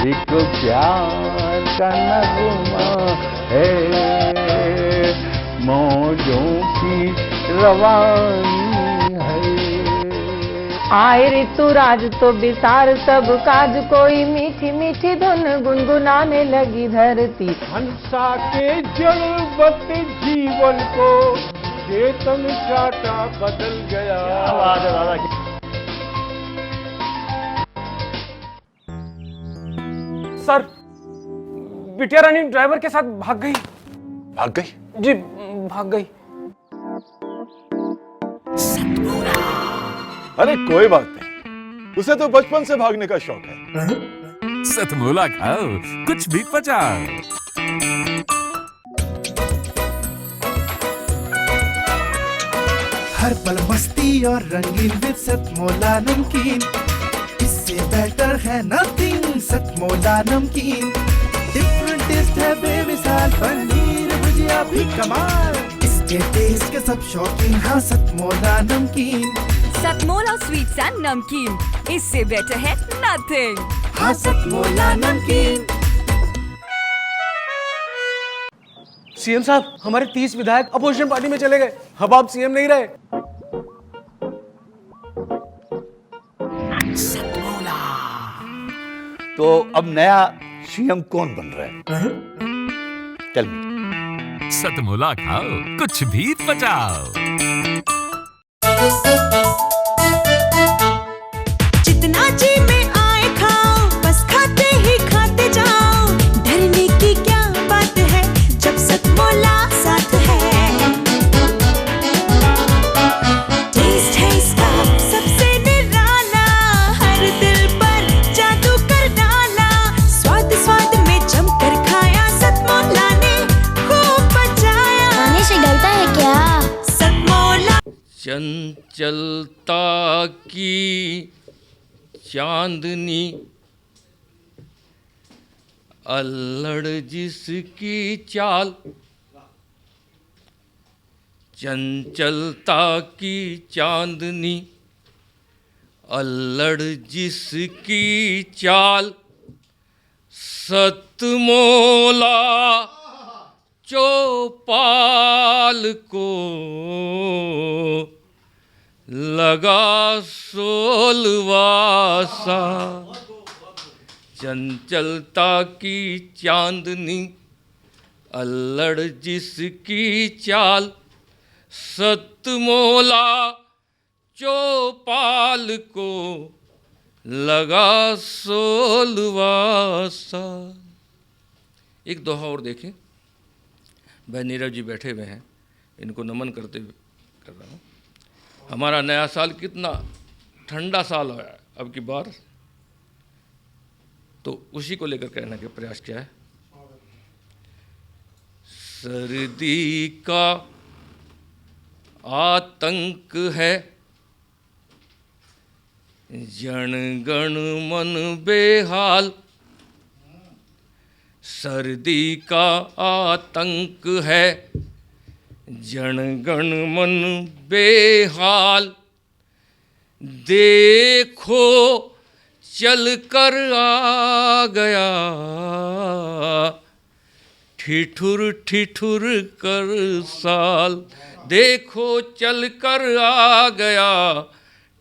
एक प्यार का नगमा है, मौजों की रवानी है। आए ऋतुराज तो बिसार सब काज, कोई मीठी मीठी धुन गुनगुनाने लगी धरती। हंसा के जड़वत जीवन को चेतन चाटा बदल गया। सर, बिटिया रानी ड्राइवर के साथ भाग गई। भाग गई? जी, भाग गई। अरे कोई बात नहीं, उसे तो बचपन से भागने का शौक है। सतमोला खाओ, कुछ भी पचाओ। हर पल मस्ती और रंगीन विद सतमोला नमकीन, इससे बेटर है नथिंग। सतमोला नमकीन डिफरेंट टेस्ट है बेमिसाल, पनीर भुजिया भी कमाल, इसके टेस्ट के सब शौकीन। हाँ सतमोला नमकीन, सतमोला स्वीट्स एंड नमकीन, इससे बेटर है नथिंग। हाँ सतमोला नमकीन। सीएम साहब, हमारे 30 विधायक अपोजिशन पार्टी में चले गए। अब आप सीएम नहीं रहे। तो अब नया सीएम कौन बन रहा है? Tell me. सतमोला खाओ, कुछ भी पचाओ। जितना जी में आए खाओ, बस खाते ही खाते जाओ। डरने की क्या बात है जब सतमोला साथ है। टेस्ट है इसका सबसे निराला, हर दिल पर जादू कर डाला। स्वाद स्वाद में जमकर खाया, सतमोला ने खूब बचाया। खाने से डरता है क्या? सतमोला। चंचलता की चांदनी, अल्लड़ जिसकी चाल। चंचलता की चांदनी, अल्लड़ जिसकी चाल। सतमोला चौपाल को लगा 16वां साल। चंचलता की चांदनी, अल्लड़ जिसकी चाल। सतमोला चौपाल को लगा 16वां साल। एक दोहा और देखें। भाई नीरव जी बैठे हुए हैं, इनको नमन करते हुए कर रहा हूँ। हमारा नया साल कितना ठंडा साल है अब की बार, तो उसी को लेकर कहने का प्रयास किया है। सर्दी का आतंक है, जनगण मन बेहाल। सर्दी का आतंक है, जनगण मन बेहाल। देखो चल कर आ गया, ठिठुर ठिठुर कर साल। देखो चल कर आ गया,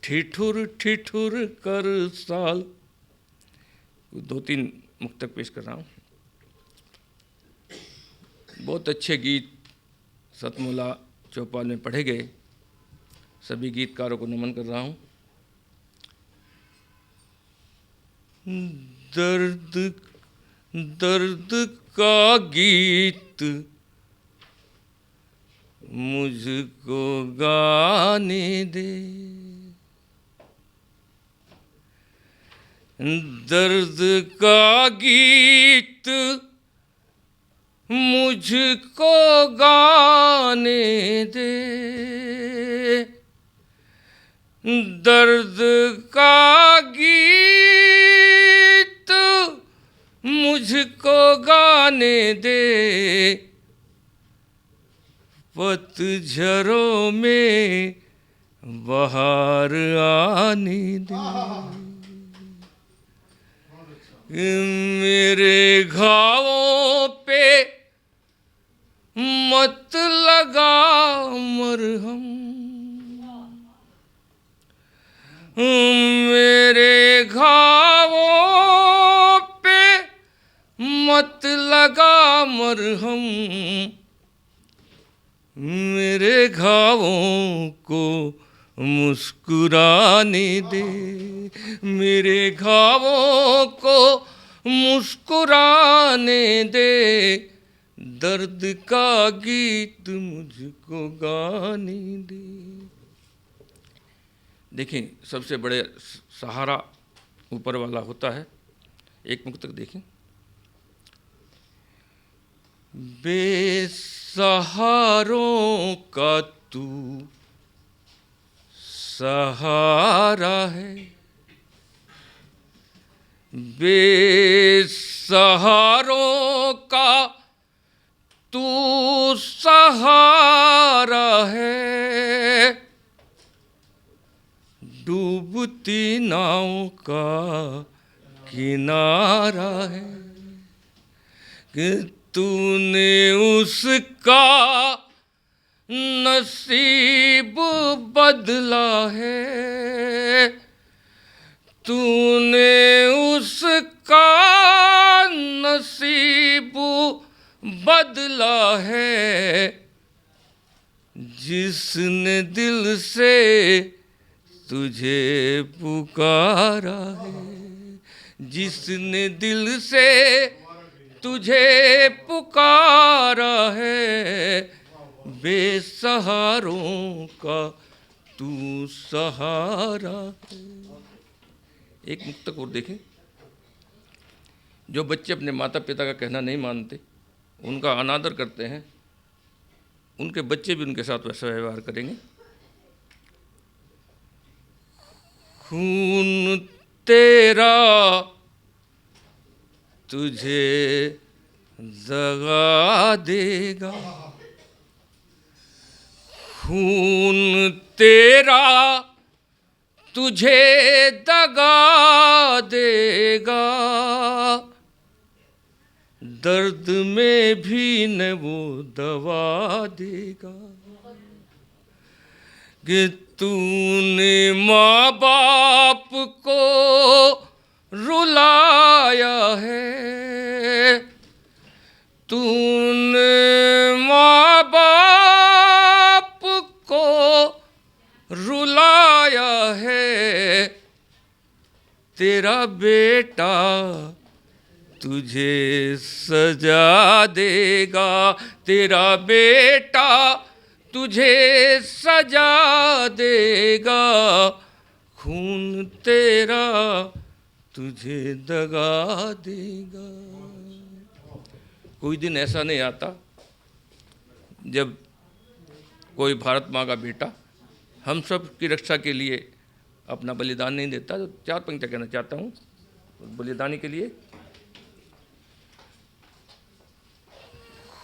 ठिठुर ठिठुर कर साल। 2-3 मुक्तक पेश कर रहा हूँ। बहुत अच्छे गीत सतमोला चौपाल में पढ़े गए। सभी गीतकारों को नमन कर रहा हूँ। दर्द दर्द का गीत मुझको गाने दे। दर्द का गीत मुझको गाने दे। दर्द का गीत मुझको गाने दे। पतझड़ों में बहार आने दे। मेरे घावों पे मत लगा मरहम, मेरे घावों पे मत लगा मरहम, मेरे घावों को मुस्कुराने दे, मेरे घावों को मुस्कुराने दे, दर्द का गीत मुझको गाने दे। देखें, सबसे बड़े सहारा ऊपर वाला होता है। एक मुक्त तक देखें। बेसहारों का तू सहारा है, बेसहारों का तू सहारा है, डूबती नाव का किनारा है, कि तूने उसका नसीब बदला है, तूने उसका नसीब बदला है, जिसने दिल से तुझे पुकारा है, जिसने दिल से तुझे पुकारा है, बेसहारों का तू सहारा है। एक मुक्तक और देखें। जो बच्चे अपने माता पिता का कहना नहीं मानते, उनका अनादर करते हैं, उनके बच्चे भी उनके साथ वैसा व्यवहार करेंगे। खून तेरा तुझे दगा देगा, खून तेरा तुझे दगा देगा, दर्द में भी न वो दवा देगा, कि तूने माँ बाप को रुलाया है, तूने माँ बाप को रुलाया है, तेरा बेटा तुझे सजा देगा, तेरा बेटा तुझे सजा देगा, खून तेरा तुझे दगा देगा। कोई दिन ऐसा नहीं आता जब कोई भारत माँ का बेटा हम सब की रक्षा के लिए अपना बलिदान नहीं देता। तो चार पंक्तियाँ कहना चाहता हूँ बलिदानी के लिए।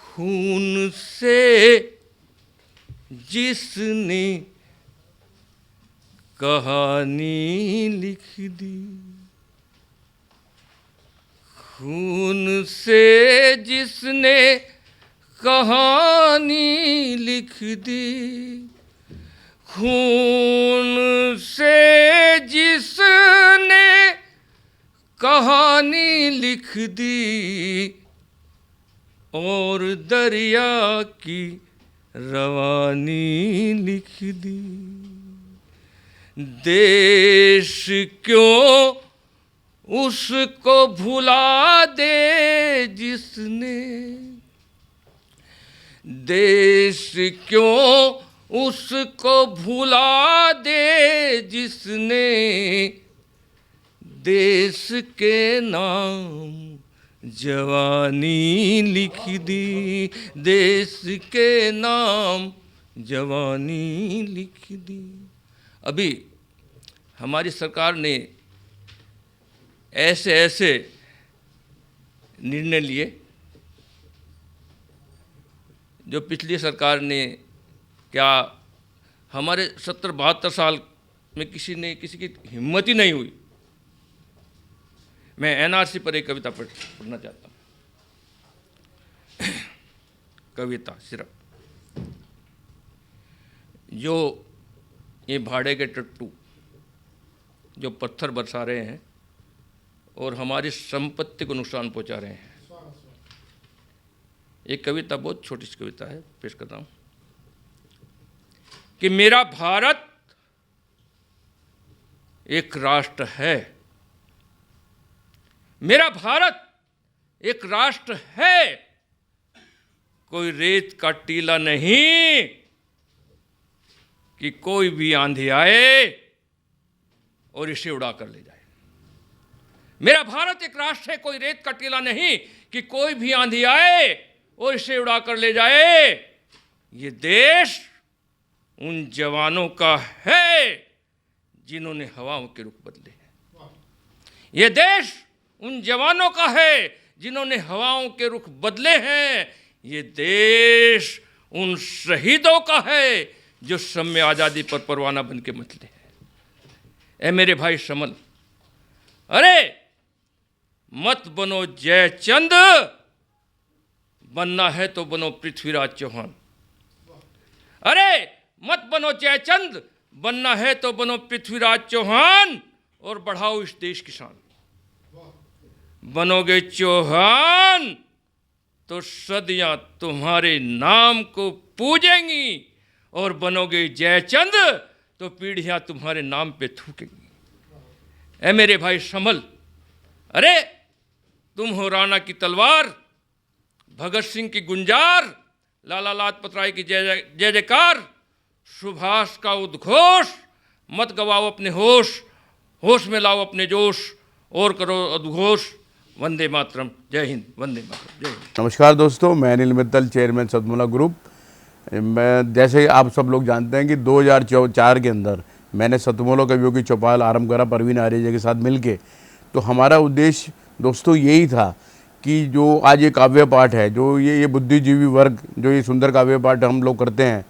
खून से जिसने कहानी लिख दी, खून से जिसने कहानी लिख दी, खून से जिसने कहानी लिख दी, और दरिया की रवानी लिख दी। देश क्यों उसको भुला दे जिसने, देश क्यों उसको भुला दे जिसने, देश के नाम जवानी लिख दी, देश के नाम जवानी लिख दी। अभी हमारी सरकार ने ऐसे ऐसे निर्णय लिए जो पिछली सरकार ने, क्या हमारे 70-72 साल में किसी की हिम्मत ही नहीं हुई। मैं एनआरसी पर एक कविता पढ़ना चाहता हूँ। कविता सिर्फ जो ये भाड़े के टट्टू जो पत्थर बरसा रहे हैं और हमारी संपत्ति को नुकसान पहुंचा रहे हैं। एक कविता बहुत छोटी सी कविता है, पेश करता हूँ कि मेरा भारत एक राष्ट्र है, मेरा भारत एक राष्ट्र है, कोई रेत का टीला नहीं कि कोई भी आंधी आए और इसे उड़ा कर ले जाए। मेरा भारत एक राष्ट्र है, कोई रेत का टीला नहीं कि कोई भी आंधी आए और इसे उड़ा कर ले जाए। ये देश उन जवानों का है जिन्होंने हवाओं के रुख बदले हैं। ये देश उन जवानों का है जिन्होंने हवाओं के रुख बदले हैं। ये देश उन शहीदों का है जो सम्य आज़ादी पर परवाना बन के मतले हैं। ए मेरे भाई समल, अरे मत बनो जयचंद, बनना है तो बनो पृथ्वीराज चौहान। अरे मत बनो जयचंद, बनना है तो बनो पृथ्वीराज चौहान और बढ़ाओ इस देश की शान। बनोगे चौहान तो सदियां तुम्हारे नाम को पूजेंगी और बनोगे जयचंद तो पीढ़ियां तुम्हारे नाम पे थूकेंगी। ऐ मेरे भाई समल, अरे तुम हो राणा की तलवार, भगत सिंह की गुंजार, लाला लाजपत राय की जय जय जयकार, सुभाष का उद्घोष। मत गवाओ अपने होश, होश में लाओ अपने जोश और करो उद्घोष। वंदे मातरम, जय हिंद, वंदे मातरम, जय हिंद। नमस्कार दोस्तों, मैं अनिल मित्तल, चेयरमैन सतमोला ग्रुप। मैं जैसे आप सब लोग जानते हैं कि 2004 के अंदर मैंने सतमोला कवियों की चौपाल आरंभ करा परवीन आर्य के साथ मिलके। तो हमारा उद्देश्य दोस्तों यही था कि जो आज ये काव्य पाठ है, जो ये बुद्धिजीवी वर्ग जो ये सुंदर काव्य पाठ हम लोग करते हैं,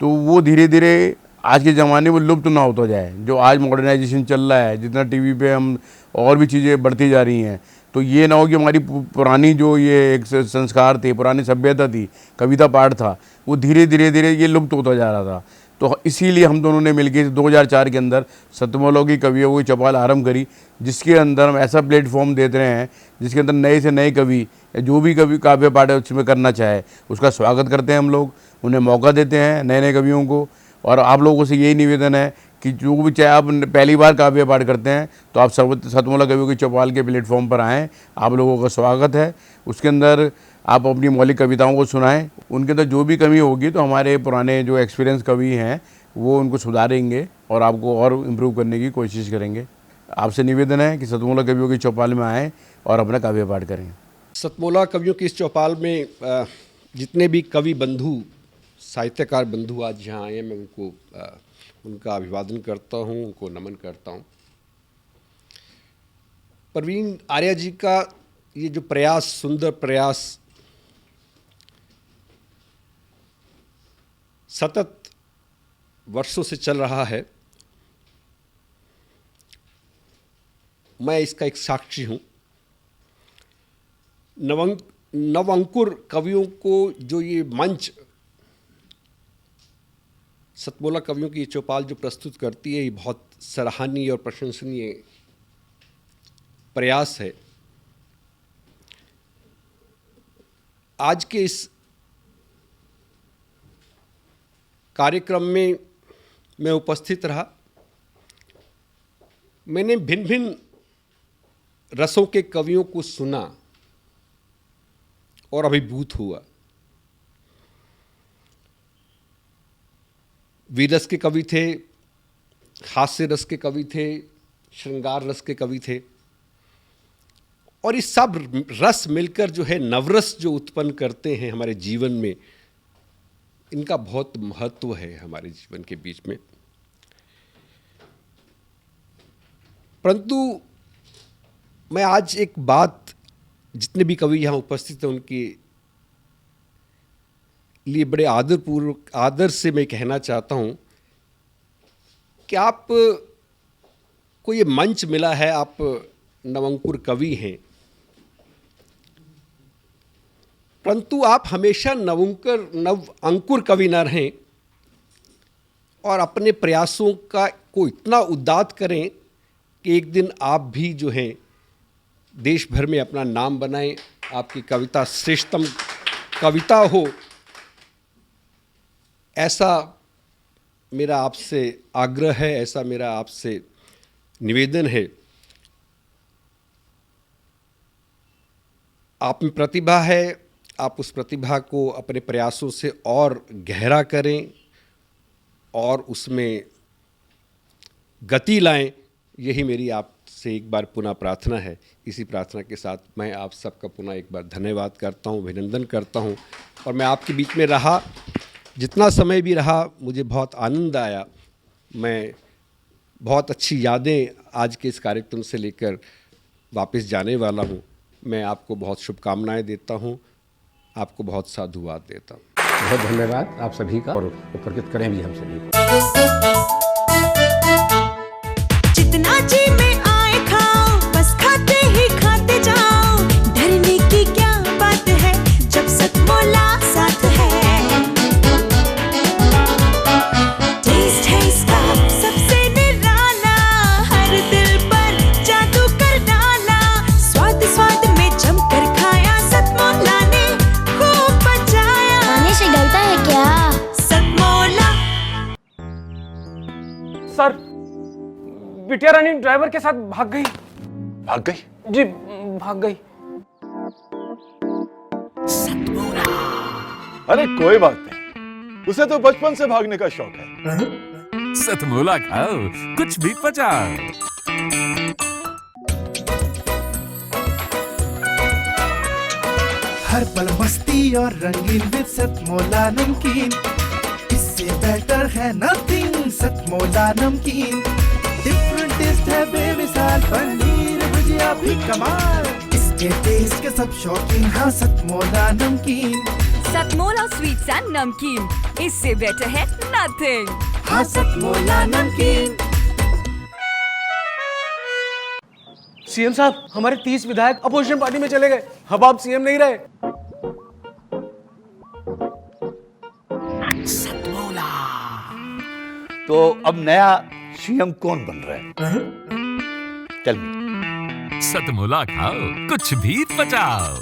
तो वो धीरे धीरे आज के ज़माने में लुप्त ना होता जाए। जो आज मॉडर्नाइजेशन चल रहा है, जितना टीवी पे हम और भी चीज़ें बढ़ती जा रही हैं, तो ये ना हो कि हमारी पुरानी जो ये एक संस्कार थे, पुरानी सभ्यता थी, कविता पाठ था, वो धीरे धीरे ये लुप्त होता जा रहा था। तो इसीलिए हम दोनों ने मिलकर 2004 के अंदर सतमोला की कवियों की चौपाल आरंभ करी, जिसके अंदर हम ऐसा प्लेटफॉर्म देते रहे हैं जिसके अंदर नए से नए कवि जो भी कवि काव्य पाठ उसमें करना चाहे उसका स्वागत करते हैं। हम लोग उन्हें मौका देते हैं, नए नए कवियों को। और आप लोगों से यही निवेदन है कि जो भी चाहे आप पहली बार काव्य पाठ करते हैं तो आप सतमोला कवियों की चौपाल के प्लेटफॉर्म पर आएँ, आप लोगों का स्वागत है। उसके अंदर आप अपनी मौलिक कविताओं को सुनाएं, उनके अंदर जो भी कमी होगी तो हमारे पुराने जो एक्सपीरियंस कवि हैं वो उनको सुधारेंगे और आपको और इम्प्रूव करने की कोशिश करेंगे। आपसे निवेदन है कि सतमोला कवियों की चौपाल में आएँ और अपना काव्य पाठ करें। सतमोला कवियों की इस चौपाल में जितने भी कवि बंधु, साहित्यकार बंधु आज यहाँ आए हैं, मैं उनको उनका अभिवादन करता हूँ, उनको नमन करता हूँ। परवीन आर्य जी का ये जो प्रयास, सुंदर प्रयास, सतत वर्षों से चल रहा है, मैं इसका एक साक्षी हूँ। नवअंकुर कवियों को जो ये मंच सतमोला कवियों की चौपाल जो प्रस्तुत करती है, ये बहुत सराहनीय और प्रशंसनीय प्रयास है। आज के इस कार्यक्रम में मैं उपस्थित रहा। मैंने भिन्न भिन्न रसों के कवियों को सुना और अभिभूत हुआ। वीर रस के कवि थे, हास्य रस के कवि थे, श्रृंगार रस के कवि थे, और ये सब रस मिलकर जो है नवरस जो उत्पन्न करते हैं हमारे जीवन में, इनका बहुत महत्व है हमारे जीवन के बीच में। परंतु मैं आज एक बात जितने भी कवि यहाँ उपस्थित हैं उनके लिए बड़े आदरपूर्वक, आदर से मैं कहना चाहता हूँ कि आप को ये मंच मिला है, आप नवंकुर कवि हैं, परंतु आप हमेशा नव अंकुर कवि न रहें और अपने प्रयासों को इतना उद्दात करें कि एक दिन आप भी जो हैं देश भर में अपना नाम बनाएं, आपकी कविता श्रेष्ठतम कविता हो, ऐसा मेरा आपसे आग्रह है, ऐसा मेरा आपसे निवेदन है। आप में प्रतिभा है, आप उस प्रतिभा को अपने प्रयासों से और गहरा करें और उसमें गति लाएं, यही मेरी आपसे एक बार पुनः प्रार्थना है। इसी प्रार्थना के साथ मैं आप सबका पुनः एक बार धन्यवाद करता हूं, अभिनंदन करता हूं। और मैं आपके बीच में रहा, जितना समय भी रहा, मुझे बहुत आनंद आया। मैं बहुत अच्छी यादें आज के इस कार्यक्रम से लेकर वापस जाने वाला हूं। मैं आपको बहुत शुभकामनाएं देता हूं, आपको बहुत साधुवाद देता हूं। बहुत धन्यवाद आप सभी का, और उपकृत करें भी हम सभी को। जितना जी में आए खाओ, बस खाते ही खाते जाओ। डरने की क्या बात है जब सतमोला साथ है। टेस्ट है इसका सबसे निराला, हर दिल पर जादू कर डाला। स्वाद स्वाद में जमकर खाया, सतमोला ने खूब बचाया। खाने से डरता है क्या? सतमोला। सर, बिटिया रानी ड्राइवर के साथ भाग गई। भाग गई? जी, भाग गई। अरे कोई बात नहीं, उसे तो बचपन से भागने का शौक है। सतमोला खाओ, कुछ भी पचाओ। हर पल मस्ती और रंगीन विद सतमोला नमकीन, इससे बेटर है नथिंग। सतमोला नमकीन डिफरेंट टेस्ट है बेमिसाल, पनीर भुजिया भी कमाल। इसके टेस्ट के सब शौकीन, हाँ सतमोला नमकीन। सतमोला स्वीट्स एंड नमकीन, इससे बेटर है नथिंग। हाँ सतमोला नमकीन। सीएम साहब, हमारे 30 विधायक अपोजिशन पार्टी में चले गए। अब आप सीएम नहीं रहे। तो अब नया सीएम कौन बन रहा है? चल सतमोला खाओ, कुछ भी पचाओ।